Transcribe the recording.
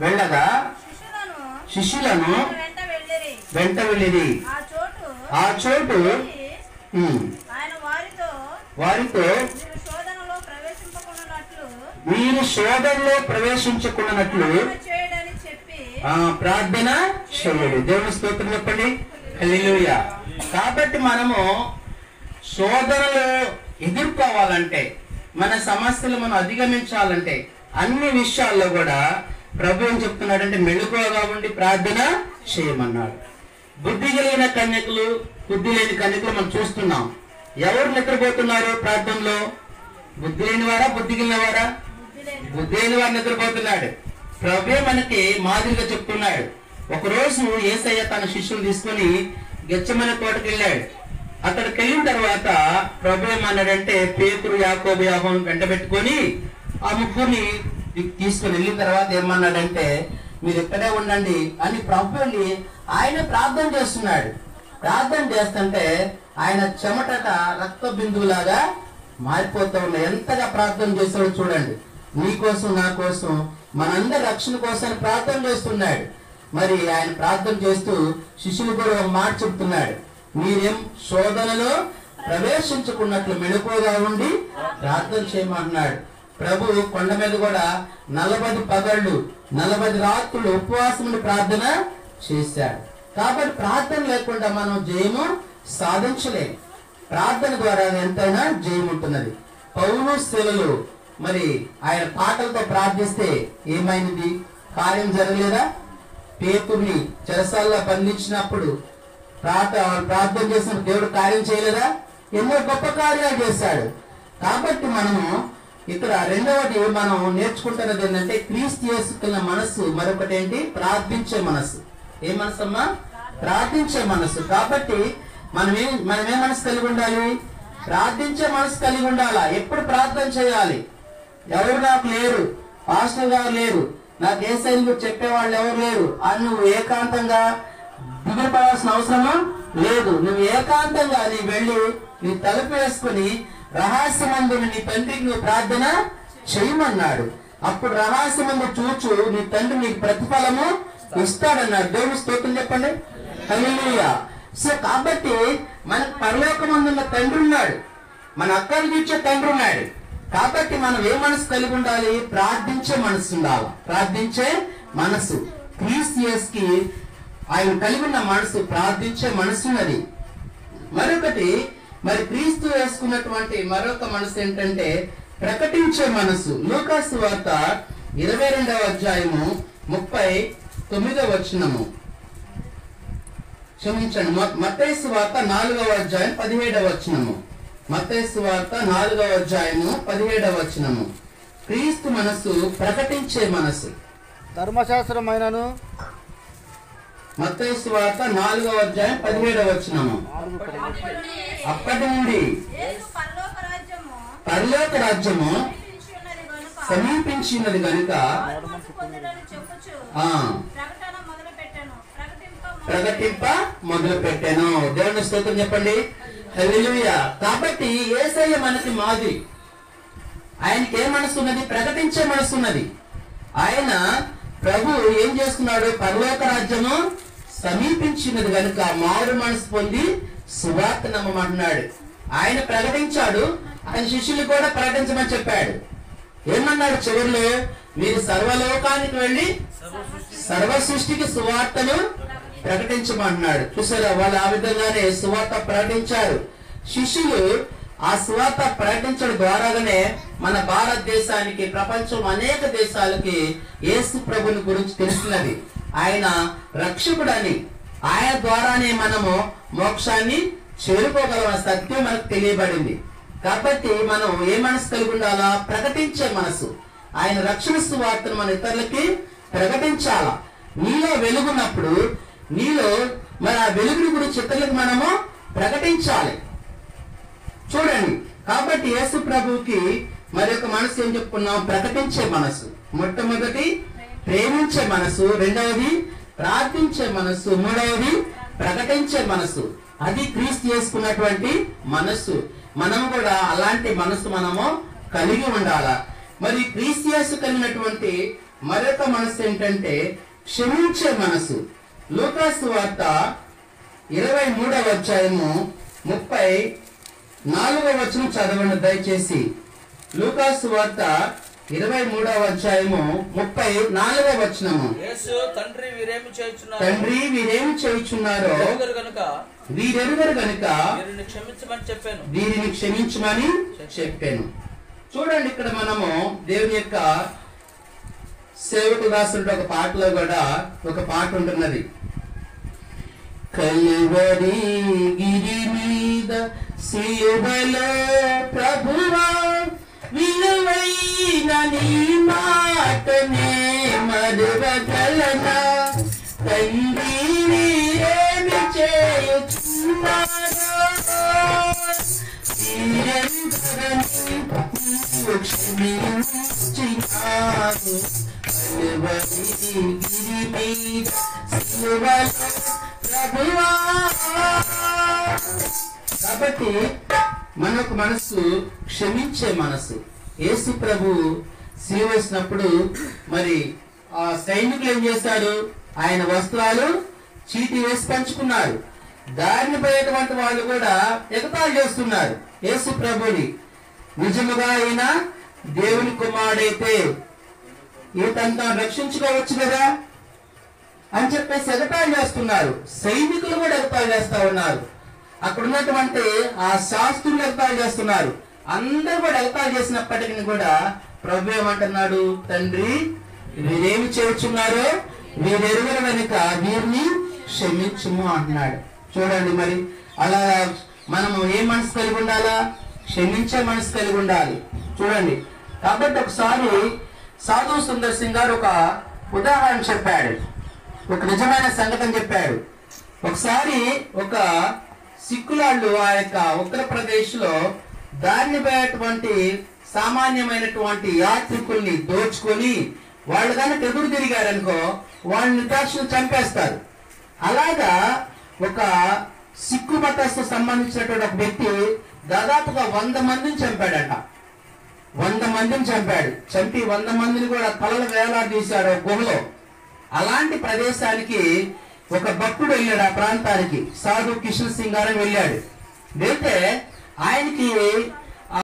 వెళ్ళగా శిష్యులను వెంట వెళ్ళిరి. ఆ చోటు వారితో మీరు శోధనలో ప్రవేశించకున్నట్లు ప్రార్థన చేయండి. దేవుని స్తోత్రం చెప్పండి. హల్లెలూయా. కాబట్టి మనము శోధనలు ఎదుర్కోవాలంటే, మన సమస్యలు మనం అధిగమించాలంటే, అన్ని విషయాల్లో కూడా ప్రభు ఏం చెప్తున్నాడంటే మెళుకువగా ఉండి ప్రార్థన చేయమన్నాడు. బుద్ధి కలిగిన కన్యకులు, బుద్ధి లేని కన్యకులు మనం చూస్తున్నాం. ఎవరు నిద్రపోతున్నారు ప్రార్థనలో? బుద్ధి లేని వారా, బుద్ధి కలిగిన వారా? బుద్ధి లేని వారు నిద్రపోతున్నాడు. ప్రభు మనకి మాదిరిగా చెప్తున్నాడు. ఒకరోజు యేసయ్య తన శిష్యులు తీసుకుని గెత్సేమనే తోటకి వెళ్ళాడు. అక్కడికి వెళ్ళిన తర్వాత ప్రభు ఏమన్నాడంటే పేతురు, యాకోబు, యోహాను వెంట పెట్టుకొని ఆ ముగ్గురిని తీసుకుని వెళ్ళిన తర్వాత ఏమన్నాడంటే మీరు ఇక్కడే ఉండండి అని ప్రభు వెళ్ళి ఆయన ప్రార్థన చేస్తున్నాడు. ప్రార్థన చేస్తుంటే ఆయన చెమటట రక్త బిందువులాగా మారిపోతూ ఉన్నాయి. ఎంతగా ప్రార్థన చేస్తాడో చూడండి. నీ కోసం, నా కోసం, మనందరి రక్షణ కోసం ప్రార్థన చేస్తున్నాడు. మరి ఆయన ప్రార్థన చేస్తూ శిష్యులు కూడా ఒక మాట చెప్తున్నాడు, మీరేం శోధనలో ప్రవేశించుకున్నట్లు మెళకువగా ఉండి ప్రార్థన చేయమంటున్నాడు. ప్రభు కొండ మీద కూడా 40 పగళ్ళు 40 రాత్రులు ఉపవాసములు ప్రార్థన చేశాడు. కాబట్టి ప్రార్థన లేకుండా మనం జయము సాధించలేము. ప్రార్థన ద్వారా ఎంతైనా జయం ఉంటున్నది. పౌలు శిలలు మరి ఆయన పాటలతో ప్రార్థిస్తే ఏమైంది? కార్యం జరగలేదా? పేతుర్ని చెరసాల్లో బంధించినప్పుడు ప్రార్థన చేసిన దేవుడు కార్యం చేయలేదా? ఎన్నో గొప్ప కార్యాలు చేశాడు. కాబట్టి మనము ఇక్కడ రెండవది మనం నేర్చుకుంటున్నది ఏంటంటే క్రీస్తు యేసుకున్న మనస్సు. మరొకటి ఏంటి? ప్రార్థించే మనస్సు. ఏ మనసు అమ్మా? ప్రార్థించే మనస్సు. కాబట్టి మనమే మనసు కలిగి ఉండాలి? ప్రార్థించే మనసు కలిగి ఉండాలా? ఎప్పుడు ప్రార్థన చేయాలి? ఎవరు నాకు లేరు, పాస్టర్ గారు లేరు, నాకు యేసయ్యని గురించి చెప్పేవాళ్ళు ఎవరు లేరు అని నువ్వు ఏకాంతంగా దిగుపడాల్సిన అవసరమా లేదు. నువ్వు ఏకాంతంగా నీ వెళ్ళి నీ తలుపు వేసుకుని రహస్యమందుని నీ తండ్రికి నువ్వు ప్రార్థన చేయమన్నాడు. అప్పుడు రహస్యమందు చూచు నీ తండ్రి నీకు ప్రతిఫలము ఇస్తాడన్నాడు. దేవుని స్తోత్రం చెప్పండి. హల్లెలూయా. సో కాబట్టి మనకు పరలోకమందున్న తండ్రి ఉన్నాడు, మన అక్కలు తీర్చే తండ్రి ఉన్నాడు. కాబట్టి మనం ఏ మనసు కలిగి ఉండాలి? ప్రార్థించే మనసు ఉండాలి. ప్రార్థించే మనసు. క్రీస్తు యేసుకి ఆయన కలిగి ఉన్న మనసు ప్రార్థించే మనసు ఉన్నది. మరొకటి మరి క్రీస్తు వేసుకున్నటువంటి మరొక మనసు ఏంటంటే ప్రకటించే మనసు. లూకా సువార్త 22వ అధ్యాయము 39వ వచనము, క్షమించండి, మత్తయి సువార్త 4వ అధ్యాయం 17వ వచనము. మత్తయి సువార్త 4వ అధ్యాయము 17వ వచనము. క్రీస్తు మనసు ప్రకటించే మనసు. ధర్మశాస్త్రమైనను మత్తయి సువార్త 4వ అధ్యాయం 17వ వచనము. అప్పటి నుండి పరలోక రాజ్యము సమీపించినది గనుక ప్రకటింప మొదలు పెట్టాను. దేవుని స్తోత్రం చెప్పండి. హల్లెలూయా. కాబట్టి యేసయ్య మనకి మాదిరి. ఆయనకి ఏ మనసు ఉన్నది? ప్రకటించే మనసు ఉన్నది. ఆయన ప్రభు ఏం చేస్తున్నాడు? పరలోక రాజ్యము సమీపించినది కనుక మారు మనసు పొంది సువార్త నమ్మమన్నాడు. ఆయన ప్రకటించాడు. ఆయన శిష్యులు కూడా ప్రకటించమని చెప్పాడు. ఏమన్నాడు చివరిలో? మీరు సర్వలోకానికి వెళ్ళి సర్వ సృష్టికి సువార్తను ప్రకటించమన్నాడు. చూసారా? వాళ్ళు ఆ విధంగానే సువార్త ప్రకటించారు. శిష్యులు ఆ సువార్త ప్రకటించడం ద్వారాగానే మన భారతదేశానికి, ప్రపంచం అనేక దేశాలకి యేసు ప్రభుని గురించి తెలుస్తున్నది. ఆయన రక్షకుడని, ఆయన ద్వారానే మనము మోక్షాన్ని చేరుకోగలం సత్యం మనకు తెలియబడింది. కాబట్టి మనం ఏ మనసు కలిగి ఉండాలా? ప్రకటించే మనసు. ఆయన రక్షణ సువార్తను మన ఇతరులకి ప్రకటించాలా. నీలో వెలుగున్నప్పుడు నీలో మరి ఆ వెలుగుని గురించి ఇతరులకు మనము ప్రకటించాలి. చూడండి, కాబట్టి యేసు ప్రభువుకి మరి ఒక మనసు ఏం చెప్పుకున్నాం? ప్రకటించే మనసు. మొట్టమొదటి ప్రేమించే మనసు, రెండవది ప్రార్థించే మనసు, మూడవది ప్రకటించే మనసు. అది క్రీస్తు చేసుకున్నటువంటి మనస్సు. మనం కూడా అలాంటి మనసు మనము కలిగి ఉండాలా. మరి క్రీస్తు యేసు కలిగినటువంటి మరొక మనసు ఏంటంటే క్షమించే మనసు. లూకాసు వార్త 23వ అధ్యాయము 34వ వచనం చదవండి దయచేసి. లూకాసు వార్త 23వ అధ్యాయము 34వ వచనము. తండ్రి వీరేమి చేయుచున్నారో వీరెరుగరు గనుక వీరిని క్షమించమని చెప్పాను. చూడండి, ఇక్కడ మనము దేవుని యొక్క సేవకు దాసుడు ఒక పాటలో కూడా ఒక పాట ఉంటున్నది. కల్వరి గిరి మీద సిలువలో ప్రభువా విలువైన నీ మాటనే మరువగలనా, తండ్రి వీరేమి చేయుచున్నారో వీరెందరని క్షమించినారు. కల్వరి గిరి మీద సిలువలో ప్రభువా. కాబట్టి మనకు మనసు క్షమించే మనసు. యేసు ప్రభు సిలువ వేసినప్పుడు మరి ఆ సైనికులు ఏం చేశారు? ఆయన వస్త్రాలు చీటి వేసి పంచుకున్నారు. దారిని పోయేటువంటి వాళ్ళు కూడా ఎగతాళి చేస్తున్నారు యేసు ప్రభుని. నిజముగా అయినా దేవుని కుమారుడైతే ఈతంతా రక్షించుకోవచ్చు కదా అని చెప్పేసి ఎగతాళి చేస్తున్నారు. సైనికులు కూడా ఎగతాళి చేస్తా ఉన్నారు. అక్కడ ఉన్నటువంటి ఆ శాస్త్రులు ఎగతాళి చేస్తున్నారు. అందరూ కూడా ఎగతాళి చేసినప్పటికీ కూడా ప్రభు ఏమంటున్నాడు? తండ్రి వీరేమి చేయుచున్నారో వీరెరుగరు వెనుక వీరిని క్షమించుము అంటున్నాడు. చూడండి, మరి అలా మనము ఏ మనసు కలిగి ఉండాలా? క్షమించే మనసు కలిగి ఉండాలి. చూడండి, కాబట్టి ఒకసారి సాధు సుందర్ సింగ్ గారు ఒక ఉదాహరణ చెప్పాడు, ఒక నిజమైన సంఘటన చెప్పాడు. ఒకసారి ఒక సిక్కులాళ్ళు ఆ యొక్క ఉత్తరప్రదేశ్ లో దారిని పోయేటువంటి సామాన్యమైనటువంటి యాత్రికుల్ని దోచుకొని వాళ్ళు కనుక ఎదురు తిరిగారనుకో వాళ్ళని నిర్దాక్షిణ్యం చంపేస్తారు. అలాగా ఒక సిక్కు మతస్థు సంబంధించినటువంటి ఒక వ్యక్తి దాదాపుగా 100 మందిని చంపాడట. 100 మందిని చంపాడు. చంపి 100 మందిని కూడా తలలు వేలాడదీశాడు గుహలో. అలాంటి ప్రదేశానికి ఒక భక్తుడు వెళ్ళాడు. ఆ ప్రాంతానికి సాధు కిషన్ సింగ్ గారు వెళ్ళాడు. వెళ్తే ఆయనకి